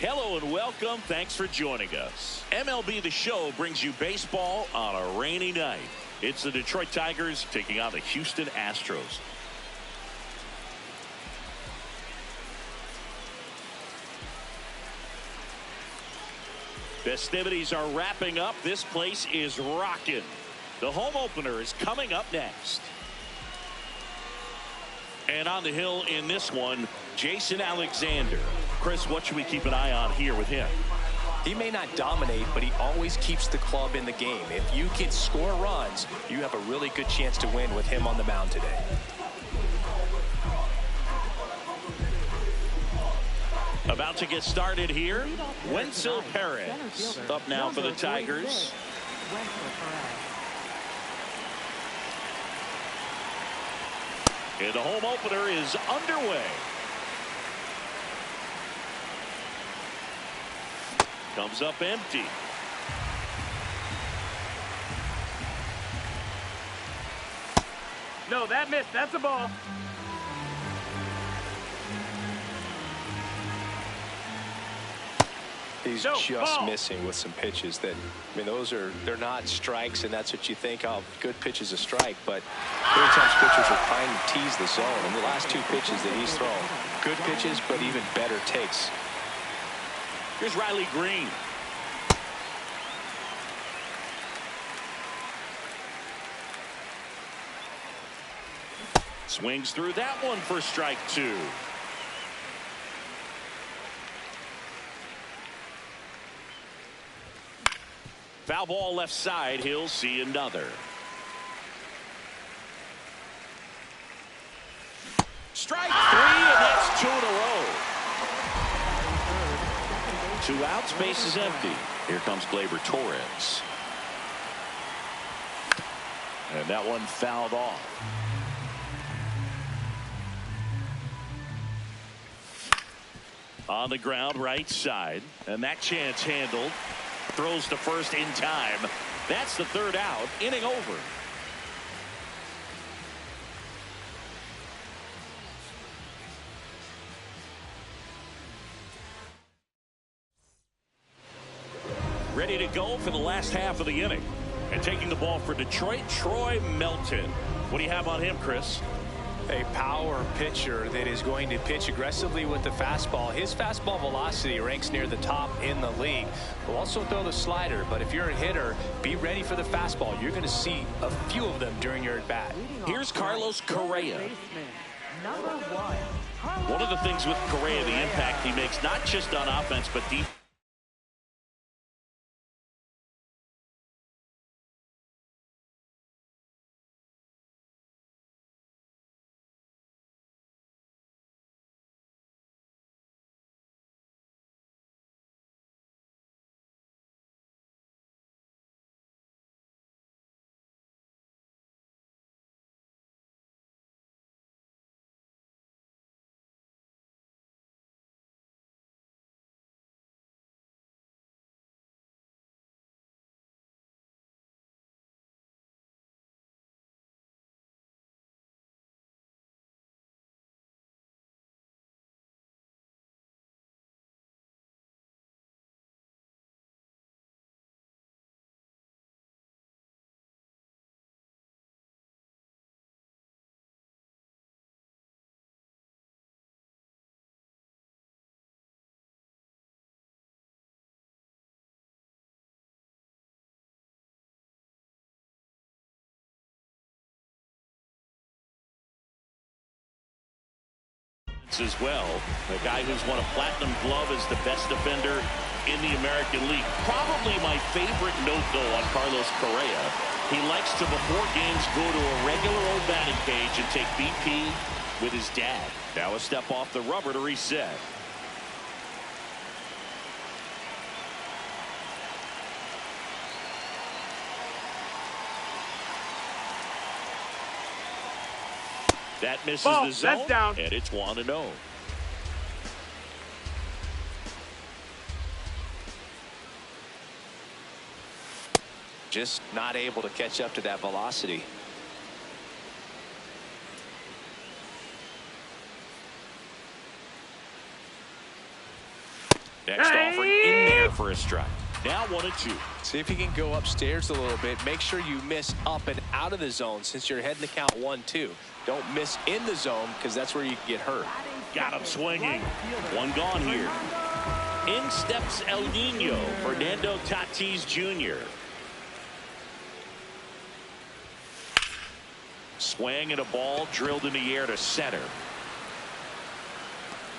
Hello and welcome. Thanks for joining us. MLB The Show brings you baseball on a rainy night. It's the Detroit Tigers taking on the Houston Astros. Festivities are wrapping up. This place is rocking. The home opener is coming up next. And on the hill in this one, Jason Alexander. Chris, what should we keep an eye on here with him? He may not dominate, but he always keeps the club in the game. If you can score runs, you have a really good chance to win with him on the mound today. About to get started here. Wenzel Perez up now for the Tigers. And the home opener is underway. Comes up empty. No, that missed. That's a ball. He's just missing with some pitches that, I mean, they're not strikes, and that's what you think, oh, good pitch is a strike, but many times pitchers are trying to tease the zone. And the last two pitches that he's thrown, good pitches, but even better takes. Here's Riley Green. Swings through that one for strike two. Foul ball left side. He'll see another. Strike three, and that's two in a row. 2 outs, base is empty. Here comes Gleyber Torres. And that one fouled off. On the ground, right side. And that chance handled. Throws to first in time. That's the 3rd out. Inning over. Ready to go for the last half of the inning. And taking the ball for Detroit, Troy Melton. What do you have on him, Chris? A power pitcher that is going to pitch aggressively with the fastball. His fastball velocity ranks near the top in the league. Will also throw the slider, but if you're a hitter, be ready for the fastball. You're going to see a few of them during your at-bat. Here's Carlos Correa. One of the things with Correa, the impact he makes, not just on offense, but defense. As well, the guy who's won a platinum glove is the best defender in the American League. Probably my favorite note, though, on Carlos Correa. He likes to, before games, go to a regular old batting cage and take BP with his dad. Now a step off the rubber to reset. That misses the zone, that's down. And it's 1-0. Just not able to catch up to that velocity. Next offering in there for a strike. Now 1-2. See if you can go upstairs a little bit. Make sure you miss up and out of the zone since you're heading to count 1-2. Don't miss in the zone because that's where you can get hurt. Got him swinging. One gone here. In steps El Nino, Fernando Tatis Jr. Swing and a ball drilled in the air to center.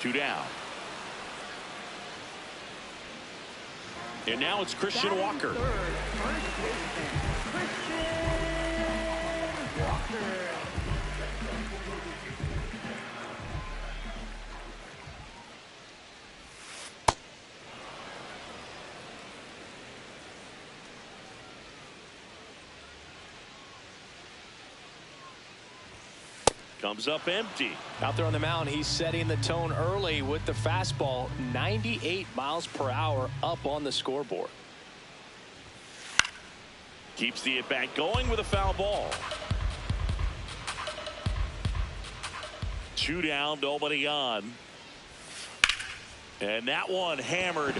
2 down. And now it's Christian Walker. Comes up empty. Out there on the mound, he's setting the tone early with the fastball. 98 miles per hour up on the scoreboard. Keeps the at-bat going with a foul ball. 2 down, nobody on. And that one hammered.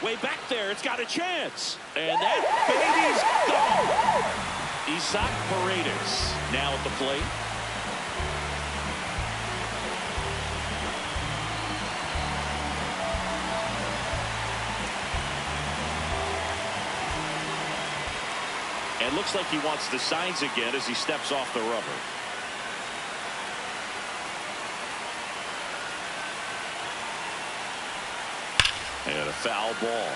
Way back there, it's got a chance. And that baby's gone. Isaac Paredes now at the plate. And looks like he wants the signs again as he steps off the rubber. And a foul ball.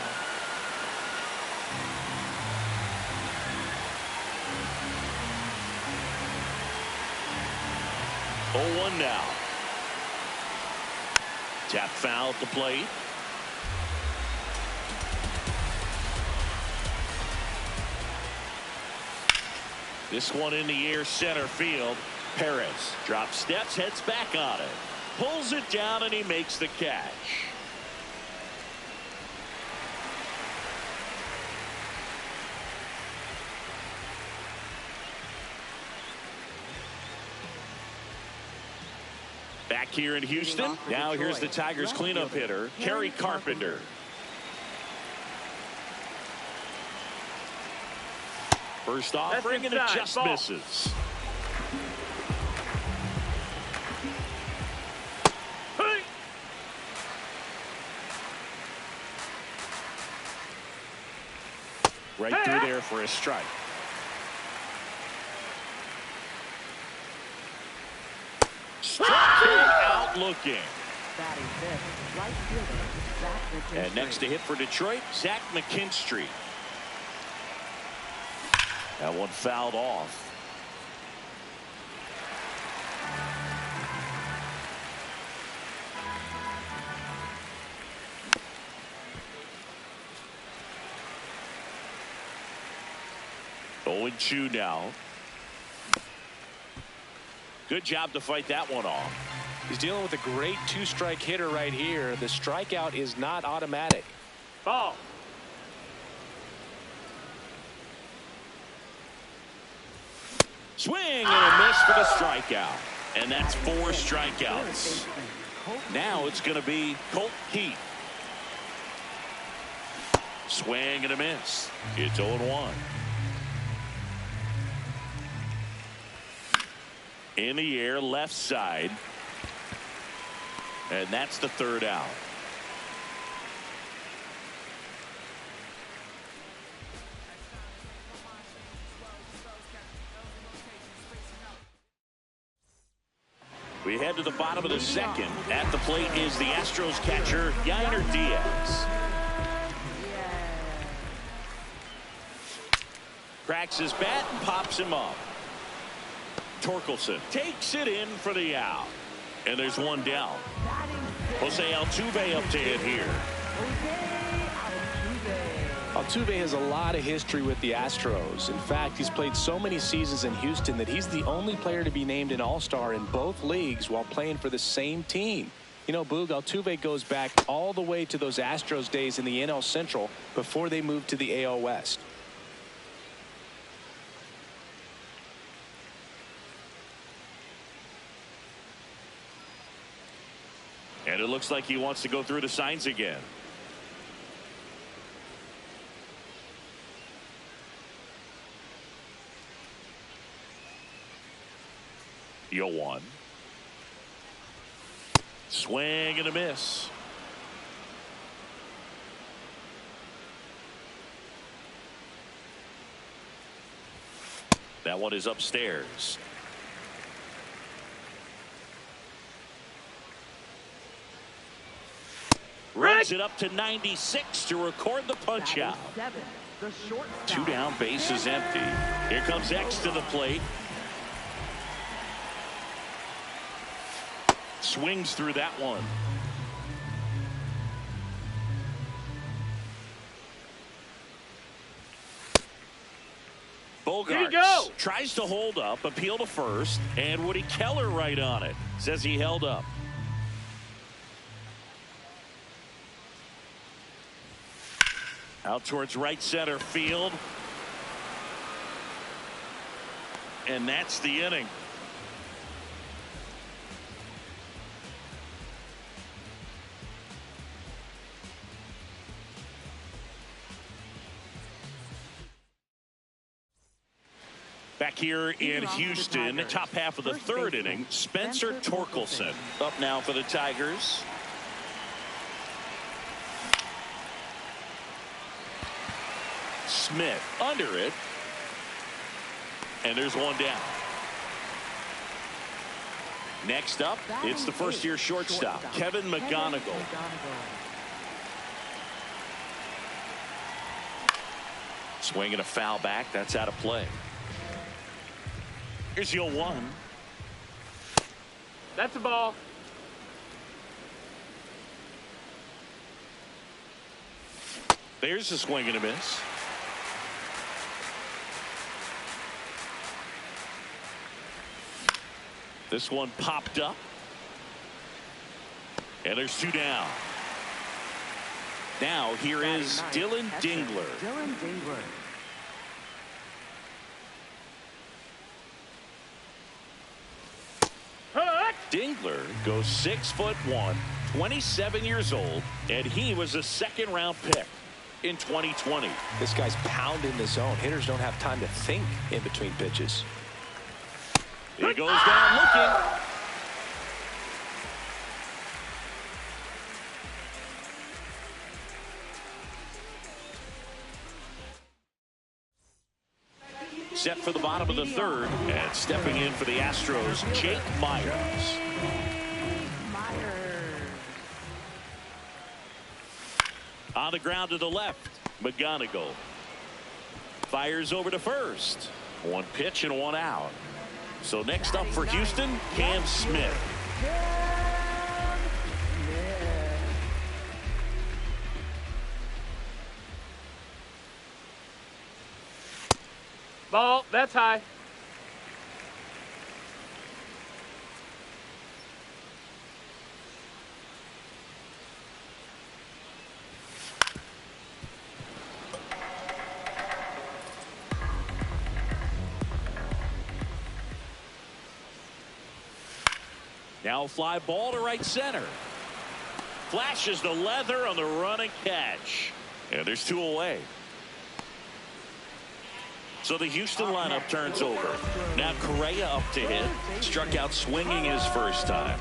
Oh, 1 now. Tap foul at the plate. This one in the air, center field. Perez drops steps, heads back on it. Pulls it down, and he makes the catch. Back here in Houston. Now here's the Tigers cleanup hitter, Kerry Carpenter. First offering, and it just misses. Right through there for a strike. Striking out looking. And next to hit for Detroit, Zach McKinstry. That one fouled off. Oh, 2 now. Good job to fight that one off. He's dealing with a great 2-strike hitter right here. The strikeout is not automatic. Ball. Swing and a miss for the strikeout. And that's 4 strikeouts. Now it's going to be Colt Keith. Swing and a miss. It's 0-1. In the air, left side. And that's the 3rd out. We head to the bottom of the 2nd. At the plate is the Astros catcher, Yainer Diaz. Cracks his bat and pops him up. Torkelson takes it in for the out. And there's 1 down. Jose Altuve up to hit here. Altuve has a lot of history with the Astros. In fact, he's played so many seasons in Houston that he's the only player to be named an All-Star in both leagues while playing for the same team. You know, Boog, Altuve goes back all the way to those Astros days in the NL Central before they moved to the AL West. And it looks like he wants to go through the signs again. Deal one. Swing and a miss. That one is upstairs. Runs it up to 96 to record the punch out. 2 down, base is empty. Here comes X to the plate. Swings through that one. Bogarts tries to hold up, appeal to first, and Woody Keller right on it. Says he held up. Out towards right center field. And that's the inning. Back here in Houston, top half of the third inning, Spencer Torkelson up now for the Tigers. Smith under it. And there's one down. Next up, it's the first-year shortstop, Kevin McGonigal. Swinging a foul back. That's out of play. Here's 0-1. That's a ball. There's a swing and a miss. This one popped up. And there's 2 down. Now here is Dylan Dingler. Dingler goes 6'1", 27 years old, and he was a second-round pick in 2020. This guy's pounding the zone. Hitters don't have time to think in between pitches. He goes down looking. Set for the bottom of the third, and stepping in for the Astros, Jake Myers. On the ground to the left, McGonigal fires over to first. 1 pitch and 1 out. So next up for Houston, Cam Smith. Ball, that's high. Now a fly ball to right center. Flashes the leather on the run and catch. And there's 2 away. So the Houston lineup turns over. Now Correa up to hit. Struck out swinging his first time.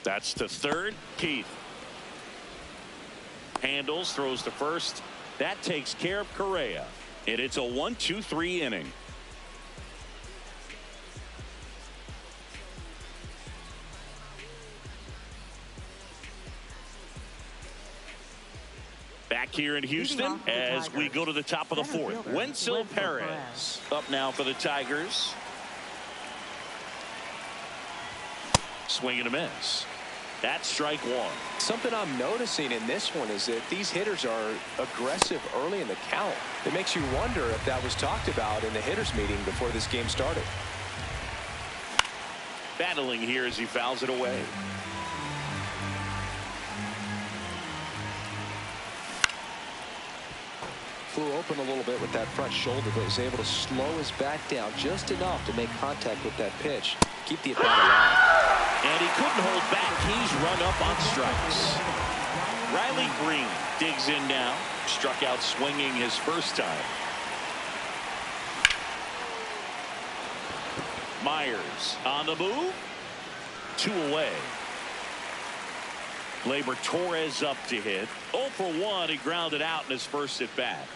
That's to third. Keith handles, throws to first. That takes care of Correa. And it's a 1-2-3 inning. Back here in Houston as we go to the top of the fourth. Wenzel Perez up now for the Tigers. Swing and a miss. That's strike 1. Something I'm noticing in this one is that these hitters are aggressive early in the count. It makes you wonder if that was talked about in the hitters meeting before this game started. Battling here as he fouls it away. flew open a little bit with that front shoulder, but was able to slow his back down just enough to make contact with that pitch. Keep the at-bat alive. And he couldn't hold back. He's run up on strikes. Riley Green digs in now. Struck out swinging his first time. Myers on the move. 2 away. Gleyber Torres up to hit. 0 for 1. He grounded out in his first at bat.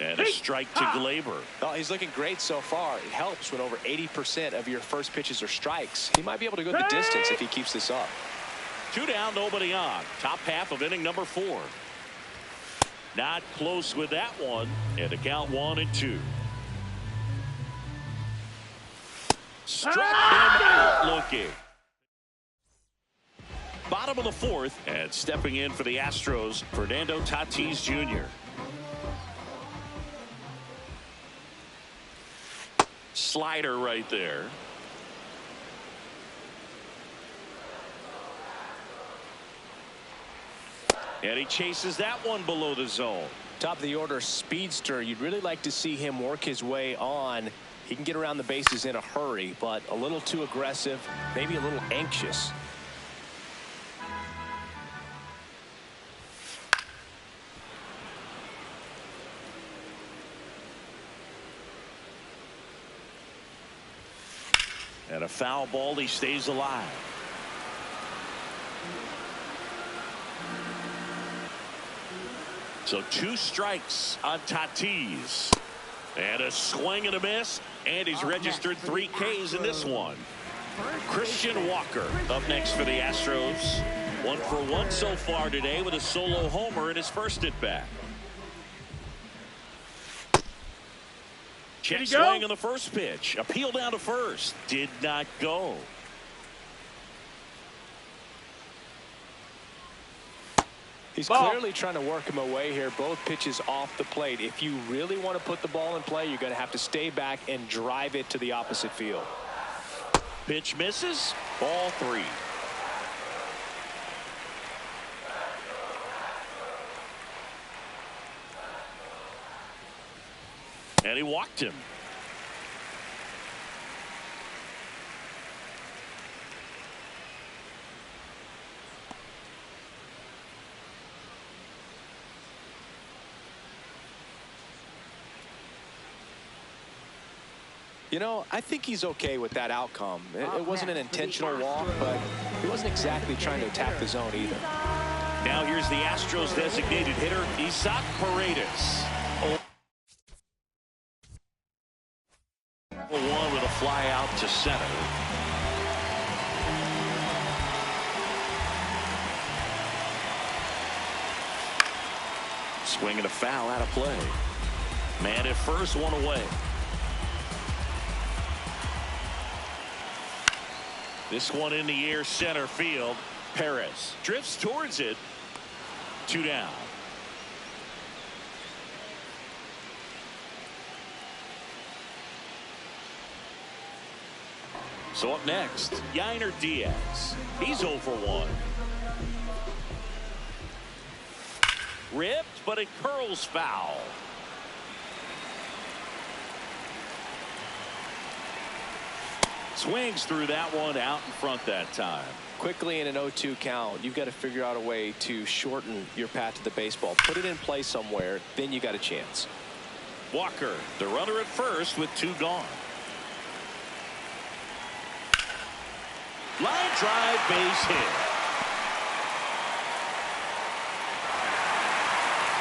And a strike to Gleyber. Well, he's looking great so far. It helps when over 80% of your first pitches are strikes. He might be able to go the distance if he keeps this up. 2 down, nobody on. Top half of inning number 4. Not close with that one. And the count 1-2. Struck him out looking. Bottom of the 4th, and stepping in for the Astros, Fernando Tatis Jr. Slider right there. And he chases that one below the zone. Top of the order speedster. You'd really like to see him work his way on. He can get around the bases in a hurry, but a little too aggressive, maybe a little anxious. And a foul ball. He stays alive. So 2 strikes on Tatis. And a swing and a miss. And he's registered 3 Ks in this one. Christian Walker up next for the Astros. 1 for 1 so far today with a solo homer in his first at bat. Check swing on the first pitch. Appeal down to first. Did not go. He's clearly trying to work him away here. Both pitches off the plate. If you really want to put the ball in play, you're going to have to stay back and drive it to the opposite field. Pitch misses. Ball 3. And he walked him. You know, I think he's okay with that outcome. It wasn't an intentional walk, but he wasn't exactly trying to attack the zone either. Now here's the Astros designated hitter, Isaac Paredes. 1 with a fly out to center. Swing and a foul out of play. Man at first, 1 away. This one in the air, center field. Perez drifts towards it. 2 down. So up next, Yainer Diaz. He's 0 for 1. Ripped, but it curls foul. Swings through that one, out in front that time. Quickly in an 0-2 count, you've got to figure out a way to shorten your path to the baseball. Put it in play somewhere, then you got a chance. Walker, the runner at first with 2 gone. Line drive, base hit.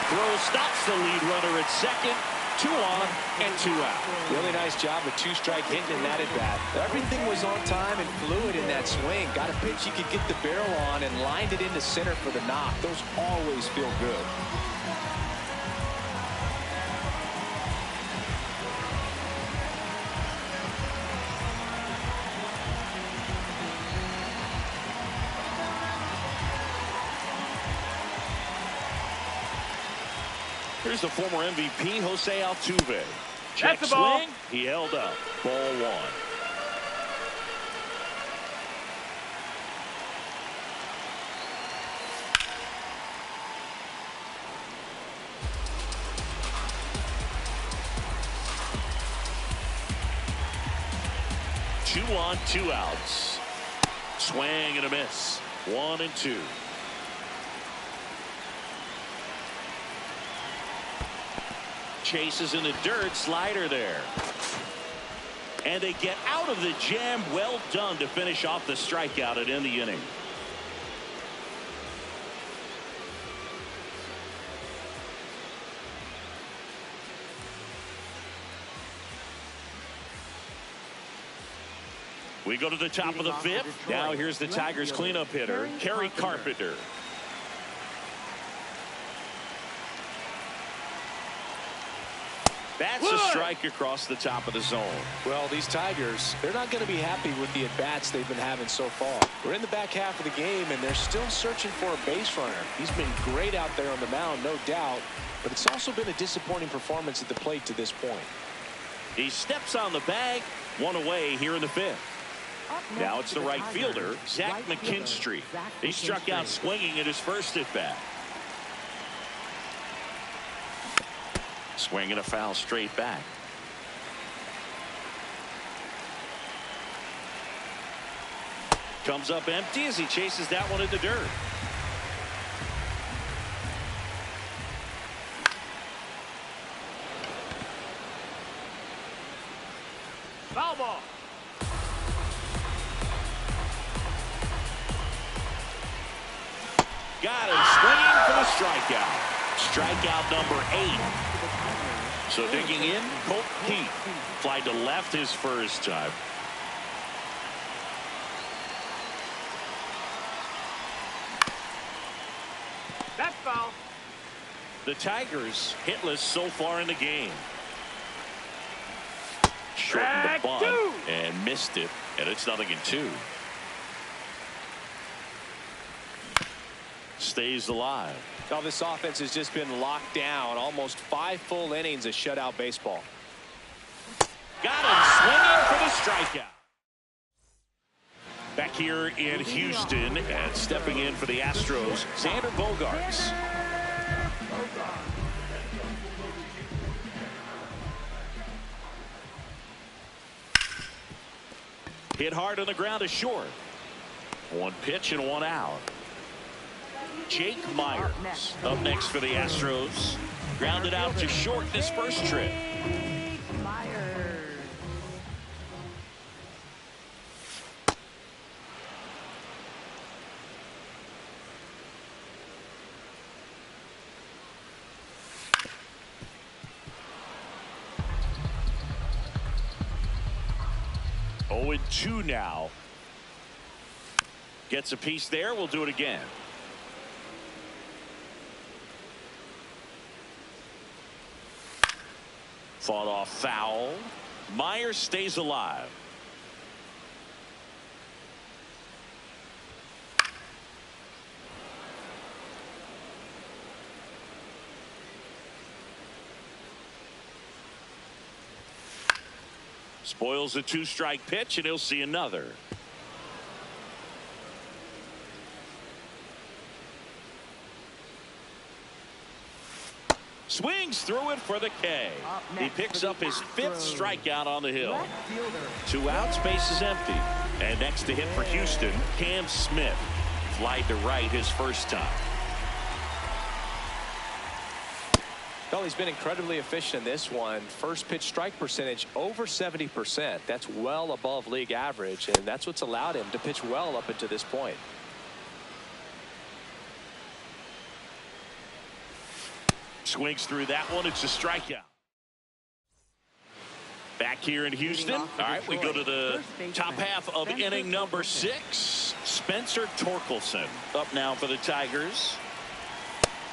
Throw stops the lead runner at second. 2 on and 2 out. Really nice job of 2-strike hitting in that at bat. Everything was on time and fluid in that swing. Got a pitch you could get the barrel on and lined it into center for the knock. Those always feel good. Here's the former MVP, Jose Altuve. Check swing. He held up. Ball 1. 2 on, 2 outs. Swing and a miss. 1-2. Chases in the dirt. Slider there. And they get out of the jam. Well done to finish off the strikeout and end the inning. We go to the top of the 5th. Now here's the Tigers cleanup hitter, Kerry Carpenter. That's a strike across the top of the zone. Well, these Tigers, they're not going to be happy with the at-bats they've been having so far. We're in the back half of the game, and they're still searching for a base runner. He's been great out there on the mound, no doubt, but it's also been a disappointing performance at the plate to this point. He steps on the bag, 1 away here in the 5th. Now it's the right fielder, Zach McKinstry. He struck out swinging at his first at-bat. Swing and a foul straight back. Comes up empty as he chases that one in the dirt. Foul ball. Got him swinging for the strikeout. Strikeout number 8. So digging in, Colt Heath. Fly to left his first time. That's foul. The Tigers hitless so far in the game. Shortened the bunt and missed it, and it's 0-2. Stays alive. Now this offense has just been locked down. Almost 5 full innings of shutout baseball. Got him swinging for the strikeout. Back here in Houston and stepping in for the Astros, Xander Bogaerts. Hit hard on the ground to short. 1 pitch and 1 out. Jake Myers up next for the Astros. Grounded out to short this first trip. Oh, 2 now. Gets a piece there. We'll do it again. Fought off foul. Myers stays alive. Spoils a 2-strike pitch, and he'll see another. Swings through it for the K. He picks up his 5th strikeout on the hill. 2 outs, base is empty. And next to hit for Houston, Cam Smith. Flied to right his first time. Well, he's been incredibly efficient in this one. First pitch strike percentage over 70%. That's well above league average, and that's what's allowed him to pitch well up until this point. Swings through that one. It's a strikeout. Back here in Houston. All right, we go to the top half of inning number 6. Spencer Torkelson up now for the Tigers.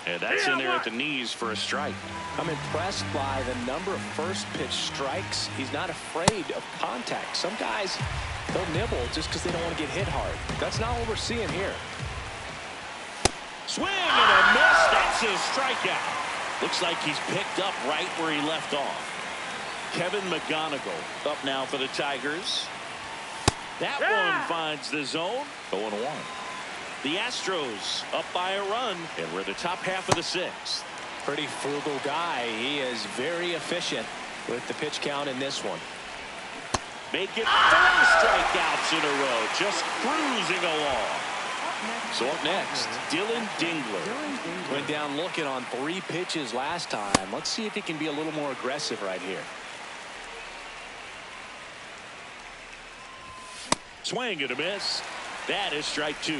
And that's in there at the knees for a strike. I'm impressed by the number of first pitch strikes. He's not afraid of contact. Some guys, they'll nibble just because they don't want to get hit hard. That's not what we're seeing here. Swing and a miss. That's his strikeout. Looks like he's picked up right where he left off. Kevin McGonigal up now for the Tigers. That one finds the zone. 0-1. The Astros up by a run, and we're at the top half of the 6th. Pretty frugal guy. He is very efficient with the pitch count in this one. Make it 4 strikeouts in a row, just cruising along. So up next, Dylan Dingler. Went down looking on 3 pitches last time. Let's see if he can be a little more aggressive right here. Swing and a miss. That is strike 2.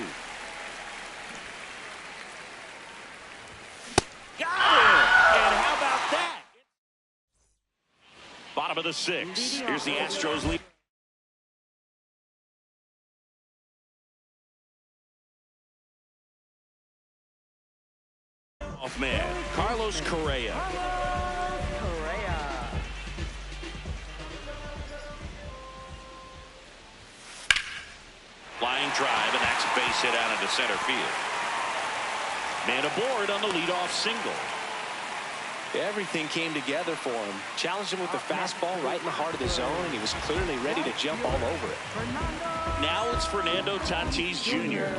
Got it! And how about that? Bottom of the 6th. Here's the Astros lead. Off man, Carlos Correa. Flying drive, and that's a base hit out into center field. Man aboard on the leadoff single. Everything came together for him. Challenged him with the fastball right in the heart of the zone, and he was clearly ready to jump all over it. Now it's Fernando Tatis Jr.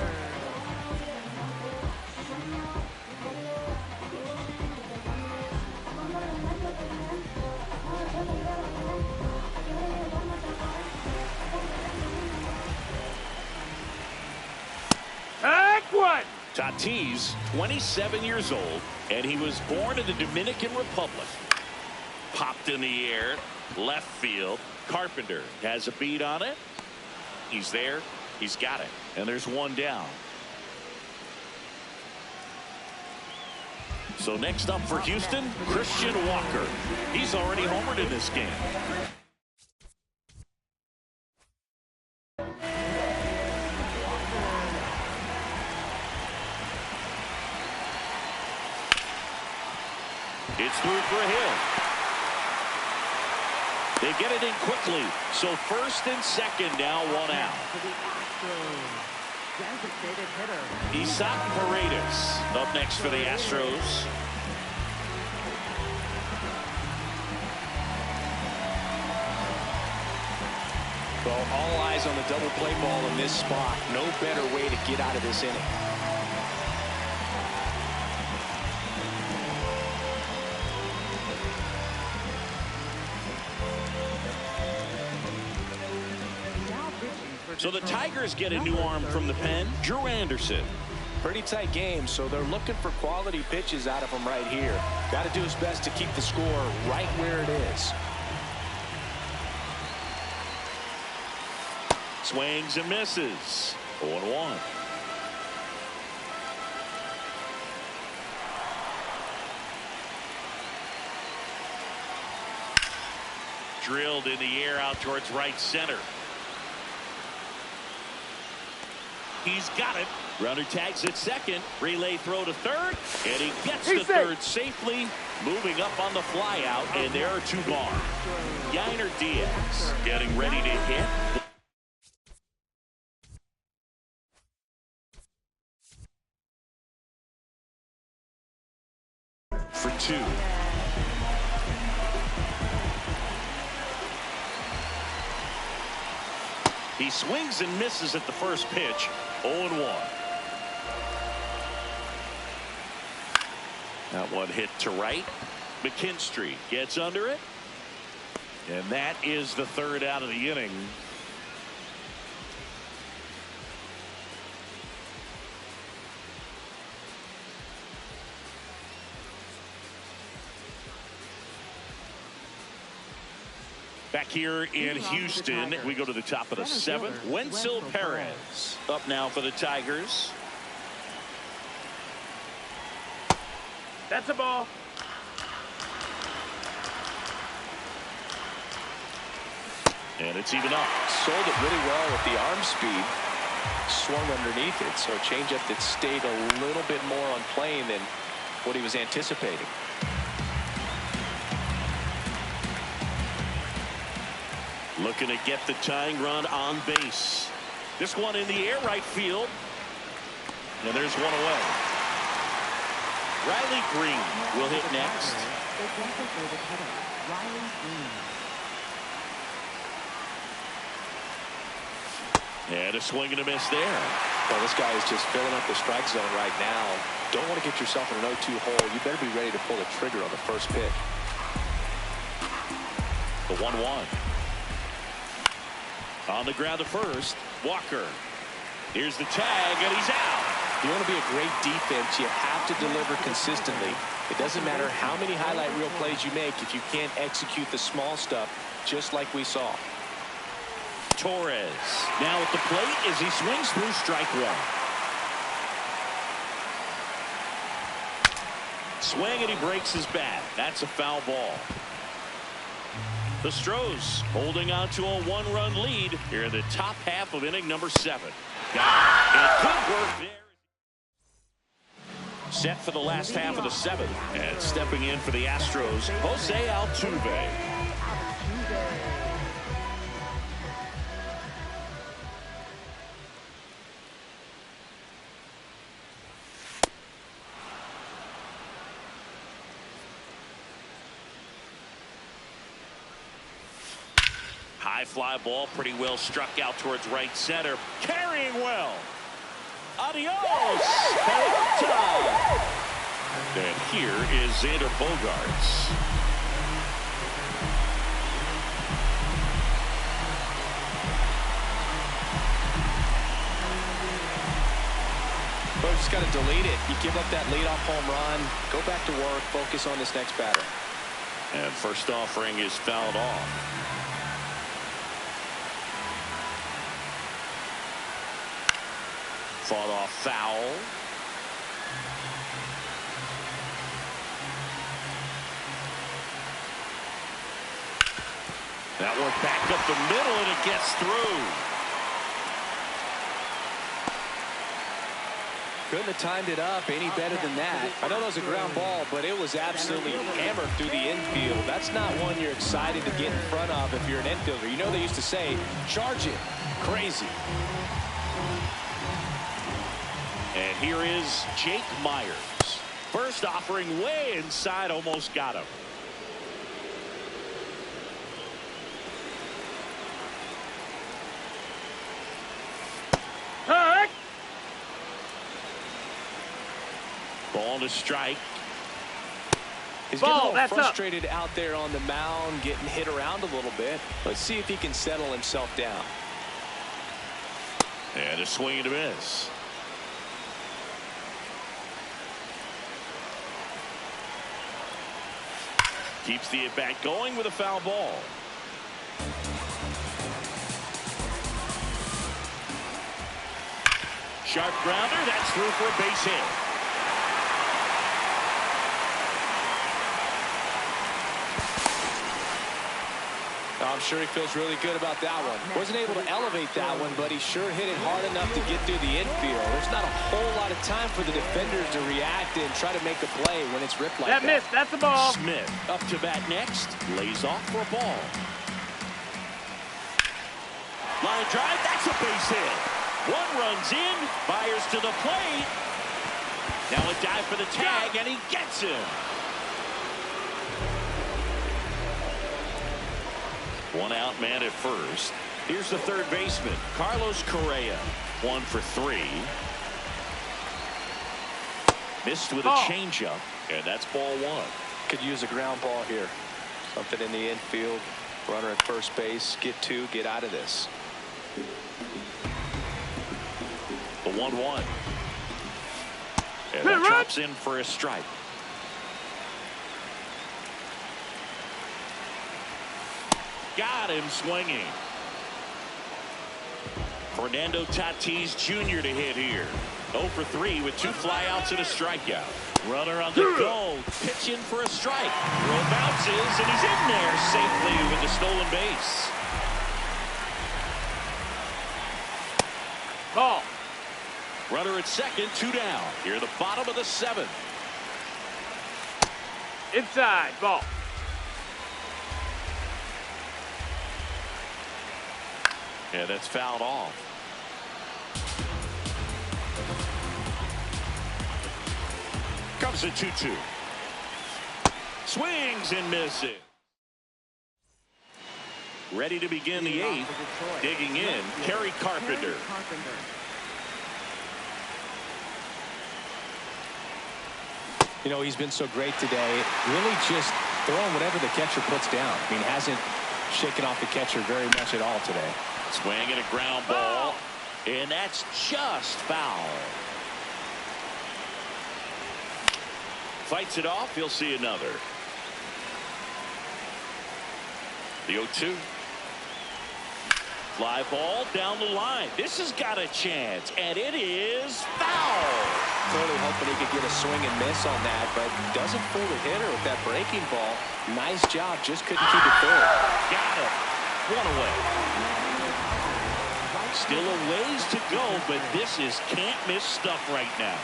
Tatis, 27 years old, and he was born in the Dominican Republic. Popped in the air, left field. Carpenter has a beat on it. He's there. He's got it. And there's one down. So next up for Houston, Christian Walker. He's already homered in this game. It's through for a hit. They get it in quickly. So first and second now, 1 out. Isaac Paredes up next for the Astros. Well, all eyes on the double play ball in this spot. No better way to get out of this inning. So the Tigers get a new arm from the pen, Drew Anderson. Pretty tight game, so they're looking for quality pitches out of him right here. Got to do his best to keep the score right where it is. Swings and misses. 0-1. Drilled in the air out towards right center. He's got it. Runner tags at second. Relay throw to third. And he gets to third safely. Moving up on the fly out. And there are 2 gone. Yainer Diaz getting ready to hit. For 2. He swings and misses at the first pitch. 0-1. That one hit to right. McKinstry gets under it. And that is the 3rd out of the inning. Back here in Houston, we go to the top of the 7th. Wenzel Perez up now for the Tigers. That's a ball. And it's even up. Sold it really well with the arm speed. Swung underneath it, so a changeup that stayed a little bit more on plane than what he was anticipating. Looking to get the tying run on base. This one in the air, right field. And there's one away. Riley Green will hit next. And a swing and a miss there. Well, this guy is just filling up the strike zone right now. Don't want to get yourself in an 0-2 hole. You better be ready to pull the trigger on the first pitch. The 1-1. On the ground to first, Walker. Here's the tag, and he's out. You want to be a great defense, you have to deliver consistently. It doesn't matter how many highlight reel plays you make if you can't execute the small stuff, just like we saw. Torres now at the plate as he swings through strike one. Swing, and he breaks his bat. That's a foul ball. The Stros holding on to a one-run lead here in the top half of inning number 7. Got it. And good work there. Set for the last half of the 7th. And stepping in for the Astros, Jose Altuve. High fly ball, pretty well struck out towards right center. Carrying well. Adios. And here is Xander Bogaerts. But just got to delete it. You give up that leadoff home run. Go back to work. Focus on this next batter. And first offering is fouled off. Fought off foul. That one back up the middle, and it gets through. Couldn't have timed it up any better than that. I know that was a ground ball, but it was absolutely hammered through the infield. That's not one you're excited to get in front of if you're an infielder. You know they used to say, charge it. Crazy. And here is Jake Myers. First offering way inside, almost got him. Ball to strike. He's getting a little frustrated out there on the mound, getting hit around a little bit. Let's see if he can settle himself down. And a swing and a miss. Keeps the at-bat going with a foul ball. Sharp grounder. That's through for a base hit. I'm sure he feels really good about that one. Wasn't able to elevate that one, but he sure hit it hard enough to get through the infield. There's not a whole lot of time for the defenders to react and try to make a play when it's ripped like that. That missed. That's the ball. Smith up to bat next. Lays off for a ball. Line drive. That's a base hit. One runs in. Fires to the plate. Now a dive for the tag, and he gets him. One out man at first. Here's the third baseman, Carlos Correa. 1 for 3. Missed with a changeup, and that's ball 1. Could use a ground ball here. Something in the infield. Runner at first base. Get 2. Get out of this. The 1-1. And that drops in for a strike. Got him swinging. Fernando Tatis Jr. to hit here. 0 for 3 with 2 flyouts and a strikeout. Runner on the go. Pitching for a strike. Throw bounces, and he's in there safely with the stolen base. Ball. Runner at second, 2 down. Here at the bottom of the 7th. Inside. Ball. Yeah, that's fouled off. Comes a 2-2. Swings and misses. Ready to begin the 8th. Digging in, Kerry Carpenter. You know, he's been so great today. Really just throwing whatever the catcher puts down. I mean, hasn't shaken off the catcher very much at all today. Swing and a ground ball. And that's just foul. Fights it off. He'll see another. The 0-2. Fly ball down the line. This has got a chance, and it is foul. Totally hoping he could get a swing and miss on that, but doesn't fool the hitter with that breaking ball. Nice job, just couldn't keep it fair. Got it. One away. Still a ways to go, but this is can't-miss stuff right now.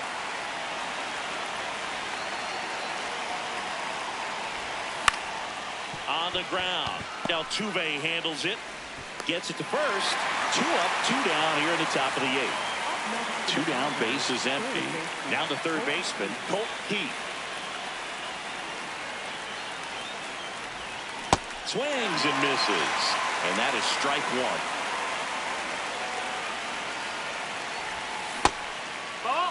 On the ground. Altuve handles it. Gets it to first. 2 up, 2 down here in the top of the 8th. 2 down, base is empty. Now the third baseman, Colt Heath. Swings and misses. And that is strike 1. Ball.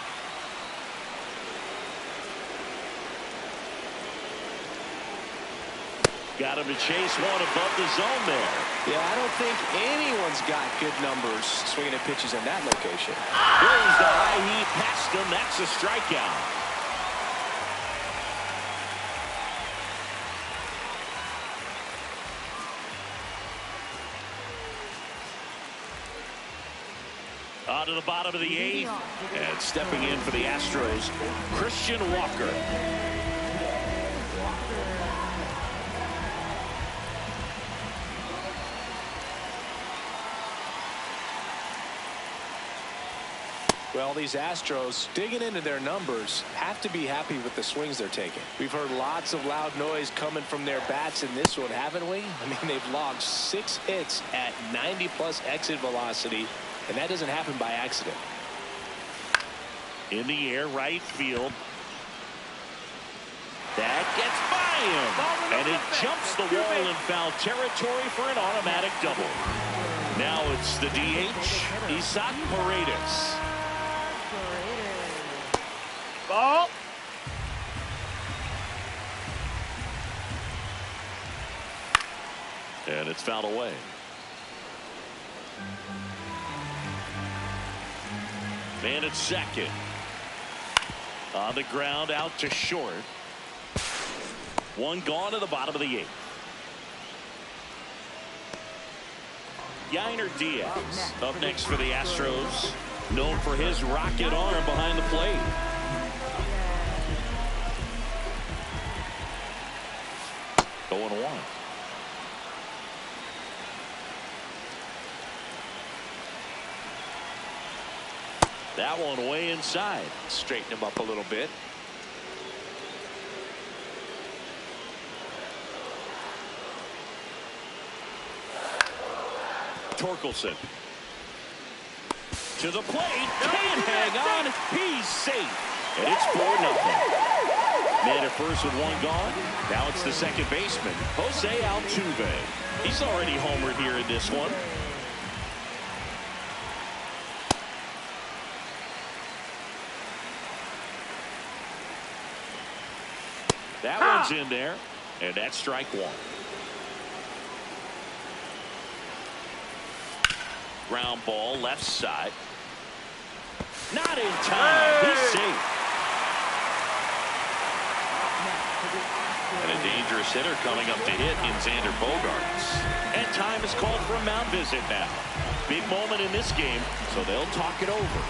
Got him to chase one above the zone there. Yeah, I don't think anyone's got good numbers swinging at pitches in that location. Here's the high heat past him. That's a strikeout. On to the bottom of the 8th. And stepping in for the Astros, Christian Walker. Well, these Astros, digging into their numbers, have to be happy with the swings they're taking. We've heard lots of loud noise coming from their bats in this one, haven't we? I mean, they've logged 6 hits at 90+ exit velocity, and that doesn't happen by accident. In the air, right field. That gets by him. And it jumps the wall in foul territory for an automatic double. Now it's the DH, Isaac Paredes. Ball. And it's fouled away. Man at second. On the ground, out to short. 1 gone to the bottom of the 8th. Yainer Diaz up next for the Astros. Known for his rocket arm behind the plate. Going 1. That one way inside. Straighten him up a little bit. Torkelson. To the plate. Can't hang on. He's safe. And it's 4-0. Man at first with 1 gone. Now it's the second baseman, Jose Altuve. He's already homered here in this one. That one's in there, and that's strike 1. Ground ball left side. Not in time. He's safe. And a dangerous hitter coming up to hit in Xander Bogaerts. And time is called for a mound visit now. Big moment in this game, so they'll talk it over.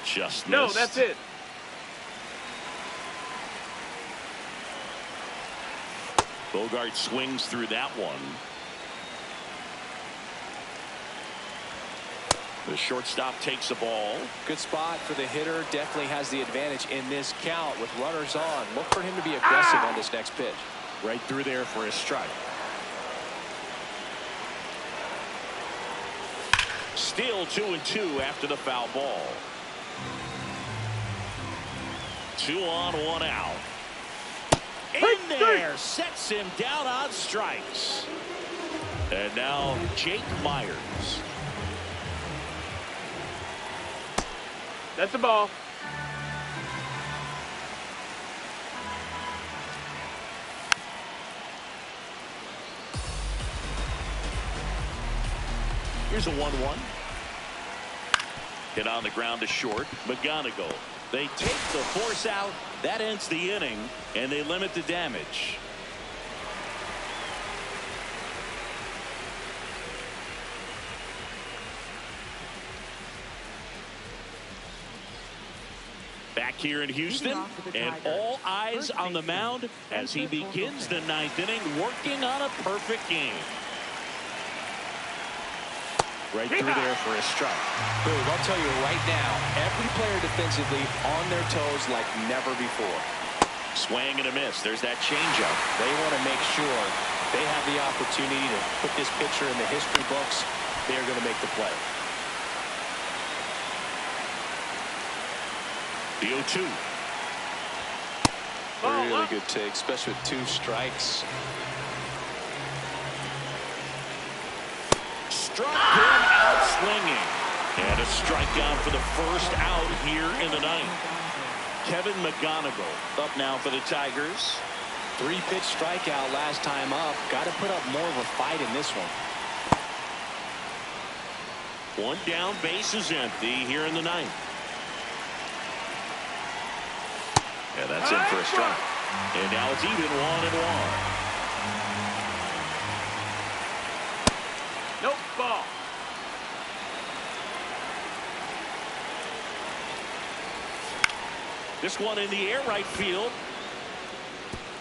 Just missed. No, that's it. Bogart swings through that one. The shortstop takes the ball. Good spot for the hitter. Definitely has the advantage in this count with runners on. Look for him to be aggressive on this next pitch. Right through there for a strike. Still 2-2 after the foul ball. 2 on, 1 out. In there, sets him down on strikes. And now Jake Myers. That's the ball. Here's a 1-1. Hit on the ground to short. McGonigal. They take the force out. That ends the inning, and they limit the damage. Back here in Houston, and all eyes on the mound as he begins the ninth inning, working on a perfect game. Right through there for a strike. Boom, I'll tell you right now, every player defensively on their toes like never before. Swing and a miss. There's that changeup. They want to make sure they have the opportunity to put this pitcher in the history books. They're going to make the play. The 0-2. Really good take, especially with 2 strikes. Struck him out swinging. And a strikeout for the first out here in the ninth. Kevin McGonigal up now for the Tigers. 3-pitch strikeout last time up. Got to put up more of a fight in this one. One down, base is empty here in the ninth. Yeah, that's in for a strike. And now it's even 1-1. Nope, ball. This one in the air, right field.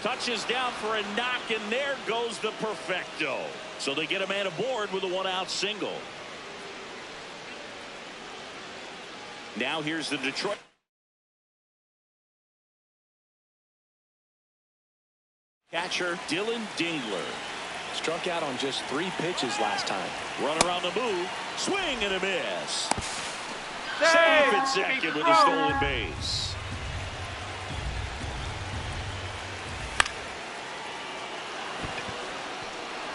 Touches down for a knock, and there goes the perfecto. So they get a man aboard with a 1-out single. Now here's the Detroit. Catcher Dylan Dingler. Struck out on just 3 pitches last time. Runner on the move. Swing and a miss. Safe at second with a stolen base.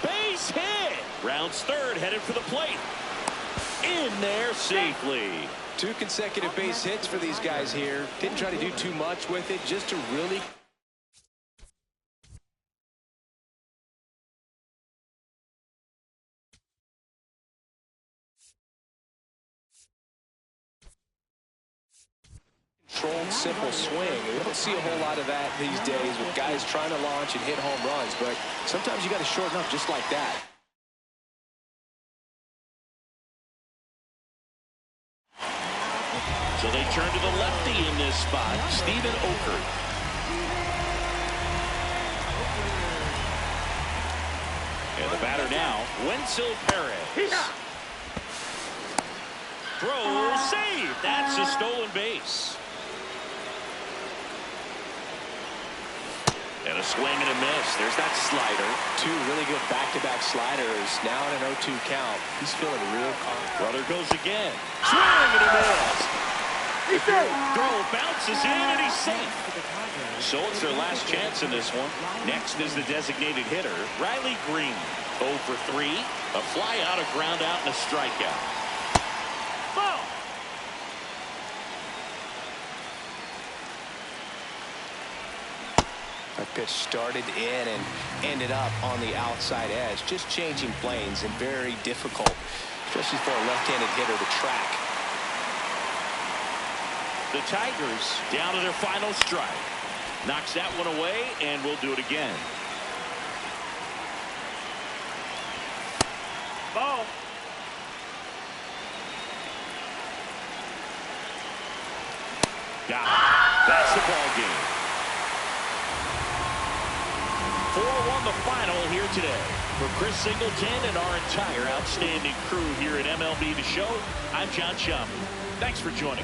Base hit. Rounds third, headed for the plate. In there safely. 2 consecutive base hits for these guys here. Didn't try to do too much with it, just to really controlled, simple swing. We don't see a whole lot of that these days with guys trying to launch and hit home runs, but sometimes you got to shorten up just like that. So they turn to the lefty in this spot, Steven Okert. And the batter now, Wenzel Perez. Throw, save. That's a stolen base. And a swing and a miss. There's that slider. 2 really good back-to-back sliders. Now in an 0-2 count. He's feeling real calm. Brother goes again. Swing and a miss. Throw bounces in and he's safe. So it's their last chance in this one. Next is the designated hitter, Riley Green. 0 for 3. A fly out, a ground out, and a strikeout. Ball. That pitch started in and ended up on the outside edge. Just changing planes and very difficult, especially for a left-handed hitter to track. The Tigers down to their final strike. Knocks that one away, and we'll do it again. Ball. Got it. That's the ball game. 4-1 the final here today. For Chris Singleton and our entire outstanding crew here at MLB The Show, I'm John Schaub. Thanks for joining us.